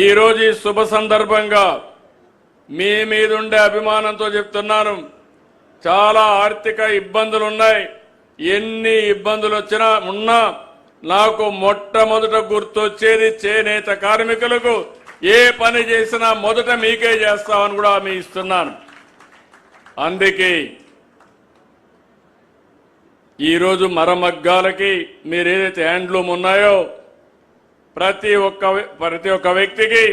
ఈరోజు ఈ శుభ సందర్భంగా మీ మీద ఉండే అభిమానంతో చెప్తున్నాను. చాలా ఆర్థిక ఇబ్బందులు ఉన్నాయి. ఎన్ని ఇబ్బందులు ఉన్నా నాకు మొట్టమొదట గుర్తొచ్చేది చేనేత కార్మికులకు ఏ పని చేసినా మొదట మీకే చేస్తామని కూడా హామీ ఇస్తున్నాను. అందుకే ఈరోజు మరమగ్గాలకి మీరు ఏదైతే హ్యాండ్లూమ్ ఉన్నాయో ప్రతి ఒక్క వ్యక్తికి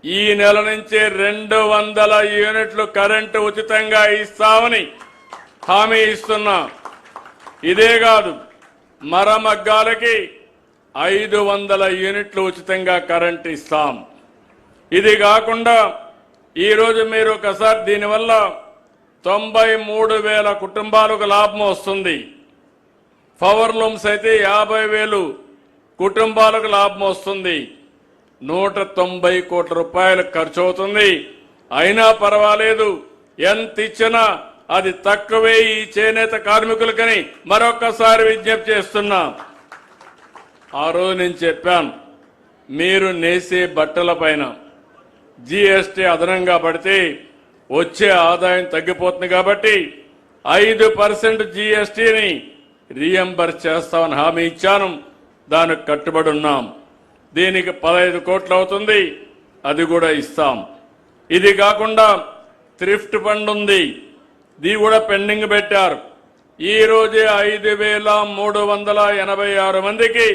ఈ నెల నుంచి 200 యూనిట్లు కరెంటు ఉచితంగా ఇస్తామని హామీ ఇస్తున్నా. ఇదే కాదు, మరమగ్గాలకి 500 యూనిట్లు ఉచితంగా కరెంటు ఇస్తాం. ఇది కాకుండా ఈరోజు మీరు ఒకసారి దీనివల్ల 93,000 కుటుంబాలకు లాభం వస్తుంది. పవర్ లూమ్స్ అయితే 50,000 కుటుంబాలకు లాభం వస్తుంది. 190 కోట్ల రూపాయలు ఖర్చు అవుతుంది. అయినా పర్వాలేదు, ఎంత ఇచ్చినా అది తక్కువే ఈ చేనేత కార్మికులకని మరొకసారి విజ్ఞప్తి చేస్తున్నా. ఆ రోజు నేను చెప్పాను, మీరు నేసే బట్టల పైన జీఎస్టీ అదనంగా పడితే వచ్చే ఆదాయం తగ్గిపోతుంది కాబట్టి 5% జీఎస్టీని రీఎంబర్స్ చేస్తామని హామీ ఇచ్చాను. దానికి కట్టుబడి ఉన్నాం. దీనికి 15 కోట్లు అవుతుంది, అది కూడా ఇస్తాం. ఇది కాకుండా థ్రిఫ్ట్ ఫండ్ ఉంది, ఇది కూడా పెండింగ్ పెట్టారు. ఈ రోజే 5,386 మందికి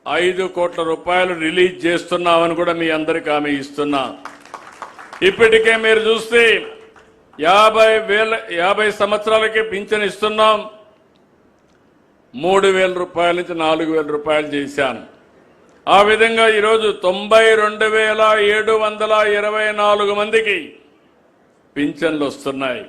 5 కోట్ల రూపాయలు రిలీజ్ చేస్తున్నామని కూడా మీ అందరికీ హామీ ఇస్తున్నా. ఇప్పటికే మీరు చూస్తే 50 సంవత్సరాలకి పింఛన్ ఇస్తున్నాం. 3,000 రూపాయల నుంచి 4,000 రూపాయలు చేశాను. ఆ విధంగా ఈరోజు 92,724 మందికి పింఛన్లు వస్తున్నాయి.